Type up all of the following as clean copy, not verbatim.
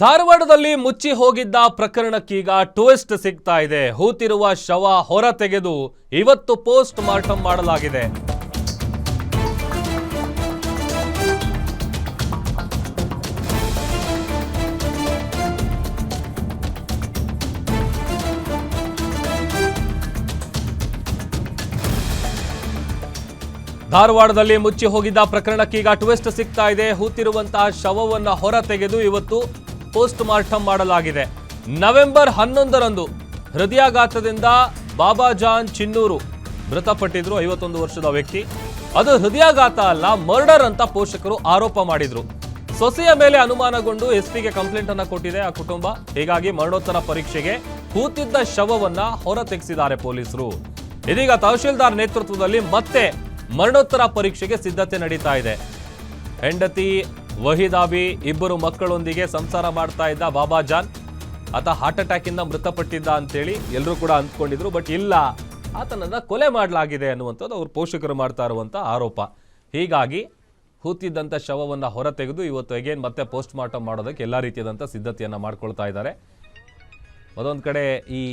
ಧಾರವಾಡದಲ್ಲಿ ಮುಚ್ಚಿ ಹೋಗಿದ್ದ ಪ್ರಕರಣಕ್ಕೀಗ ಟ್ವಿಸ್ಟ್ ಸಿಗ್ತಾ ಇದೆ. ಹೂತಿರುವ ಶವ ಹೊರ ತೆಗೆದು ಇವತ್ತು ಪೋಸ್ಟ್ ಮಾರ್ಟಮ್ ಮಾಡಲಾಗಿದೆ. ಧಾರವಾಡದಲ್ಲಿ ಮುಚ್ಚಿ ಹೋಗಿದ್ದ ಪ್ರಕರಣಕ್ಕೀಗ ಟ್ವಿಸ್ಟ್ ಸಿಗ್ತಾ ಇದೆ. ಹೂತಿರುವಂತಹ ಶವವನ್ನ ಹೊರ ತೆಗೆದು ಇವತ್ತು ಪೋಸ್ಟ್ ಮಾರ್ಟಮ್ ಮಾಡಲಾಗಿದೆ. ನವೆಂಬರ್ 11ರಂದು ಹೃದಯಾಘಾತದಿಂದ ಬಾಬಾಜಾನ್ ಚಿನ್ನೂರು ಮೃತಪಟ್ಟಿದ್ರು. 51 ವರ್ಷದ ವ್ಯಕ್ತಿ. ಅದು ಹೃದಯಾಘಾತ ಅಲ್ಲ, ಮರ್ಡರ್ ಅಂತ ಪೋಷಕರು ಆರೋಪ ಮಾಡಿದ್ರು. ಸೊಸೆಯ ಮೇಲೆ ಅನುಮಾನಗೊಂಡು ಎಸ್ಪಿಗೆ ಕಂಪ್ಲೇಂಟ್ ಅನ್ನ ಕೊಟ್ಟಿದೆ ಆ ಕುಟುಂಬ. ಹೀಗಾಗಿ ಮರಣೋತ್ತರ ಪರೀಕ್ಷೆಗೆ ಹೂತಿದ್ದ ಶವವನ್ನ ಹೊರ ತೆಗೆಸಿದ್ದಾರೆ ಪೊಲೀಸರು. ಇದೀಗ ತಹಶೀಲ್ದಾರ್ ನೇತೃತ್ವದಲ್ಲಿ ಮತ್ತೆ ಮರಣೋತ್ತರ ಪರೀಕ್ಷೆಗೆ ಸಿದ್ಧತೆ ನಡೀತಾ ಇದೆ. ಹೆಂಡತಿ ವಹೀದಾಬಿ, 2 ಮಕ್ಕಳೊಂದಿಗೆ ಸಂಸಾರ ಮಾಡ್ತಾ ಇದ್ದ ಬಾಬಾಜಾನ್ ಆತ ಹಾರ್ಟ್ ಅಟ್ಯಾಕ್ ಇಂದ ಮೃತಪಟ್ಟಿದ್ದ ಅಂತೇಳಿ ಎಲ್ಲರೂ ಕೂಡ ಅಂದ್ಕೊಂಡಿದ್ರು. ಬಟ್ ಇಲ್ಲ, ಆತನನ್ನ ಕೊಲೆ ಮಾಡಲಾಗಿದೆ ಅನ್ನುವಂಥದ್ದು ಅವ್ರ ಪೋಷಕರು ಮಾಡ್ತಾ ಇರುವಂತ ಆರೋಪ. ಹೀಗಾಗಿ ಹೂತಿದ್ದಂಥ ಶವವನ್ನು ಹೊರ ತೆಗೆದು ಇವತ್ತು ಅಗೇನ್ ಮತ್ತೆ ಪೋಸ್ಟ್ ಮಾರ್ಟಮ್ ಮಾಡೋದಕ್ಕೆ ಎಲ್ಲ ರೀತಿಯಾದಂಥ ಸಿದ್ಧತೆಯನ್ನು ಮಾಡ್ಕೊಳ್ತಾ ಇದ್ದಾರೆ. ಅದೊಂದು ಕಡೆ ಈ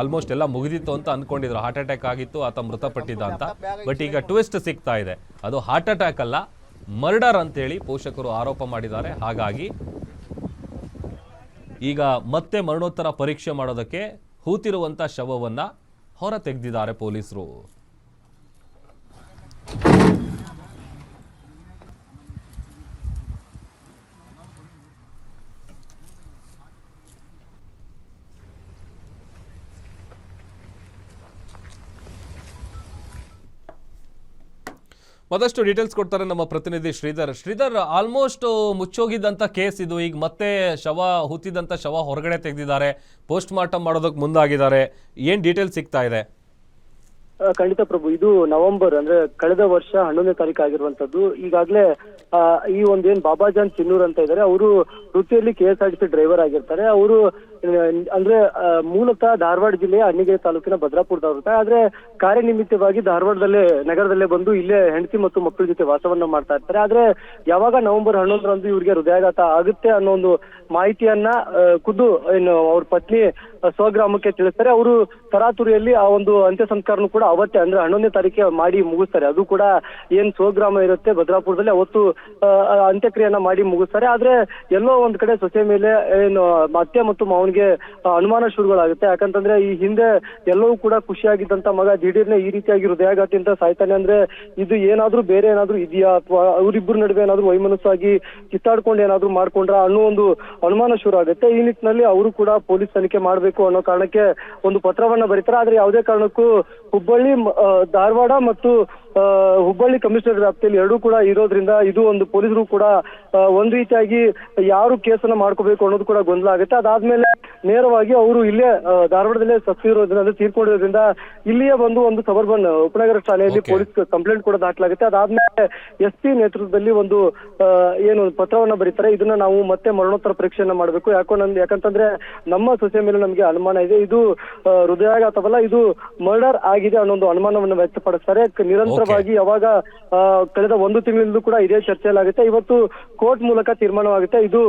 ಆಲ್ಮೋಸ್ಟ್ ಎಲ್ಲ ಮುಗಿದಿತ್ತು ಅಂತ ಅಂದ್ಕೊಂಡಿದ್ರು. ಹಾರ್ಟ್ ಅಟ್ಯಾಕ್ ಆಗಿತ್ತು, ಆತ ಮೃತಪಟ್ಟಿದ್ದ ಅಂತ. ಬಟ್ ಈಗ ಟ್ವಿಸ್ಟ್ ಸಿಗ್ತಾ ಇದೆ, ಅದು ಹಾರ್ಟ್ ಅಟ್ಯಾಕ್ ಅಲ್ಲ, ಮರ್ಡರ್ ಅಂತೇಳಿ ಪೋಷಕರು ಆರೋಪ ಮಾಡಿದ್ದಾರೆ. ಹಾಗಾಗಿ ಈಗ ಮತ್ತೆ ಮರಣೋತ್ತರ ಪರೀಕ್ಷೆ ಮಾಡೋದಕ್ಕೆ ಹೂತಿರುವಂತ ಶವವನ್ನ ಹೊರ ತೆಗೆದಿದ್ದಾರೆ ಪೊಲೀಸರು. ಮತ್ತಷ್ಟು ಡೀಟೇಲ್ಸ್ ಕೊಡ್ತಾರೆ ನಮ್ಮ ಪ್ರತಿನಿಧಿ ಶ್ರೀಧರ್. ಆಲ್ಮೋಸ್ಟ್ ಮುಚ್ಚೋಗಿದ್ದಂಥ ಕೇಸ್ ಇದು. ಈಗ ಮತ್ತೆ ಹೂತಿದ್ದಂಥ ಶವ ಹೊರಗಡೆ ತೆಗೆದಿದ್ದಾರೆ, ಪೋಸ್ಟ್ ಮಾರ್ಟಮ್ ಮಾಡೋದಕ್ಕೆ ಮುಂದಾಗಿದ್ದಾರೆ. ಏನ್ ಡೀಟೇಲ್ಸ್ ಸಿಗ್ತಾ ಇದೆ? ಖಂಡಿತ ಪ್ರಭು, ಇದು ನವೆಂಬರ್ ಅಂದ್ರೆ ಕಳೆದ ವರ್ಷ 11ನೇ ತಾರೀಕು ಆಗಿರುವಂತದ್ದು. ಈಗಾಗಲೇ ಈ ಒಂದೇನ್ ಬಾಬಾಜಾನ್ ಚಿನ್ನೂರ್ ಅಂತ ಇದ್ದಾರೆ, ಅವರು ವೃತ್ತಿಯಲ್ಲಿ KSRTC ಡ್ರೈವರ್ ಆಗಿರ್ತಾರೆ. ಅವರು ಅಂದ್ರೆ ಮೂಲತಃ ಧಾರವಾಡ ಜಿಲ್ಲೆಯ ಅಣ್ಣಿಗೇರಿ ತಾಲೂಕಿನ ಭದ್ರಾಪುರದವ್ರು. ಆದ್ರೆ ಕಾರ್ಯನಿಮಿತ್ತವಾಗಿ ನಗರದಲ್ಲೇ ಬಂದು ಇಲ್ಲೇ ಹೆಂಡತಿ ಮತ್ತು ಮಕ್ಕಳ ಜೊತೆ ವಾಸವನ್ನ ಮಾಡ್ತಾ ಇರ್ತಾರೆ. ಆದ್ರೆ ಯಾವಾಗ ನವೆಂಬರ್ 11ರಂದು ಇವ್ರಿಗೆ ಹೃದಯಾಘಾತ ಆಗುತ್ತೆ ಅನ್ನೋ ಒಂದು ಮಾಹಿತಿಯನ್ನ ಖುದ್ದು ಅವ್ರ ಪತ್ನಿ ಸ್ವಗ್ರಾಮಕ್ಕೆ ತಿಳಿಸ್ತಾರೆ. ಅವರು ತರಾತುರಿಯಲ್ಲಿ ಆ ಒಂದು ಅಂತ್ಯ ಸಂಸ್ಕಾರನು ಕೂಡ ಅವತ್ತೇ ಅಂದ್ರೆ 11ನೇ ತಾರೀಕಿಗೆ ಮಾಡಿ ಮುಗಿಸ್ತಾರೆ. ಅದು ಕೂಡ ಏನ್ ಸ್ವಗ್ರಾಮ ಇರುತ್ತೆ ಭದ್ರಾಪುರದಲ್ಲಿ, ಅವತ್ತು ಅಂತ್ಯಕ್ರಿಯೆಯನ್ನ ಮಾಡಿ ಮುಗಿಸ್ತಾರೆ. ಆದ್ರೆ ಎಲ್ಲೋ ಒಂದ್ ಕಡೆ ಸೊಸೆ ಮೇಲೆ ಏನು ಅತ್ತೆ ಮತ್ತು ಮಾವನಿಗೆ ಅನುಮಾನ ಶುರುಗಳಾಗುತ್ತೆ. ಯಾಕಂತಂದ್ರೆ ಈ ಹಿಂದೆ ಎಲ್ಲವೂ ಕೂಡ ಖುಷಿಯಾಗಿದ್ದಂತ ಮಗ ದಿಢೀರ್ನೆ ಈ ರೀತಿಯಾಗಿ ಹೃದಯಾಘಾತದಿಂದ ಸಾಯ್ತಾನೆ ಅಂದ್ರೆ ಇದು ಏನಾದ್ರೂ ಬೇರೆ ಏನಾದ್ರೂ ಇದೆಯಾ, ಅಥವಾ ಅವರಿಬ್ಬರ ನಡುವೆ ಏನಾದ್ರೂ ವೈಮನಸ್ಸಾಗಿ ಕಿತ್ತಾಡ್ಕೊಂಡು ಏನಾದ್ರೂ ಮಾಡ್ಕೊಂಡ್ರ ಅನ್ನೋ ಒಂದು ಅನುಮಾನ ಶುರು ಆಗುತ್ತೆ. ಈ ನಿಟ್ಟಿನಲ್ಲಿ ಅವರು ಕೂಡ ಪೊಲೀಸ್ ತನಿಖೆ ಮಾಡ್ಬೇಕು ಅನ್ನೋ ಕಾರಣಕ್ಕೆ ಒಂದು ಪತ್ರವನ್ನ ಬರೀತಾರೆ. ಆದ್ರೆ ಯಾವುದೇ ಕಾರಣಕ್ಕೂ ಹುಬ್ಬಳ್ಳಿ, ಧಾರವಾಡ ಮತ್ತು ಹುಬ್ಬಳ್ಳಿ ಕಮಿಷನರ್ ವ್ಯಾಪ್ತಿಯಲ್ಲಿ ಎರಡೂ ಕೂಡ ಇರೋದ್ರಿಂದ ಇದು ಒಂದು ಪೊಲೀಸರು ಕೂಡ ಒಂದ್ ರೀತಿಯಾಗಿ ಯಾರು ಕೇಸನ್ನ ಮಾಡ್ಕೋಬೇಕು ಅನ್ನೋದು ಕೂಡ ಗೊಂದಲ ಆಗುತ್ತೆ. ಅದಾದ್ಮೇಲೆ ನೇರವಾಗಿ ಅವರು ಇಲ್ಲೇ ಧಾರವಾಡದಲ್ಲೇ ಸತ್ತಿರೋದ್ರಿಂದ ತೀರ್ಕೊಂಡಿರೋದ್ರಿಂದ ಇಲ್ಲಿಯೇ ಬಂದು ಒಂದು ಸಬರ್ಬನ್ ಉಪನಗರ ಠಾಣೆಯಲ್ಲಿ ಪೊಲೀಸ್ ಕಂಪ್ಲೇಂಟ್ ಕೂಡ ದಾಖಲಾಗುತ್ತೆ. ಅದಾದ್ಮೇಲೆ SP ನೇತೃತ್ವದಲ್ಲಿ ಒಂದು ಏನು ಪತ್ರವನ್ನ ಬರೀತಾರೆ. ಇದನ್ನ ನಾವು ಮತ್ತೆ ಮರಣೋತ್ತರ ಪರೀಕ್ಷೆಯನ್ನ ಮಾಡಬೇಕು, ಯಾಕಂತಂದ್ರೆ ನಮ್ಮ ಸೊಸೆ ಮೇಲೆ ನಮಗೆ ಅನುಮಾನ ಇದೆ, ಇದು ಹೃದಯಾಘಾತವಲ್ಲ, ಇದು ಮರ್ಡರ್ ಆಗಿದೆ ಅನ್ನೋ ಒಂದು ಅನುಮಾನವನ್ನು ವ್ಯಕ್ತಪಡಿಸ್ತಾರೆ. ನಿರಂತರವಾಗಿ ಯಾವಾಗ ಕಳೆದ 1 ತಿಂಗಳಿಂದಲೂ ಕೂಡ ಇದೇ ಚರ್ಚೆಯಲ್ಲಾಗುತ್ತೆ. ಇವತ್ತು ಕೋರ್ಟ್ ಮೂಲಕ ತೀರ್ಮಾನವಾಗುತ್ತೆ. ಇದು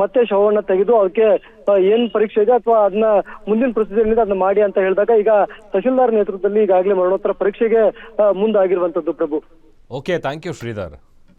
ಮತ್ತೆ ಶವವನ್ನ ತೆಗೆದು ಅದಕ್ಕೆ ಏನ್ ಪರೀಕ್ಷೆ ಇದೆ ಅಥವಾ ಅದನ್ನ ಮುಂದಿನ ಪ್ರೊಸೀಜರ್ ಇದೆ ಅದನ್ನ ಮಾಡಿ ಅಂತ ಹೇಳಿದಾಗ ಈಗ ತಹಶೀಲ್ದಾರ್ ನೇತೃತ್ವದಲ್ಲಿ ಈಗಾಗಲೇ ಮರಣೋತ್ತರ ಪರೀಕ್ಷೆಗೆ ಮುಂದಾಗಿರುವಂತದ್ದು. ಪ್ರಭು, ಓಕೆ, ಥ್ಯಾಂಕ್ ಯು ಶ್ರೀಧರ್.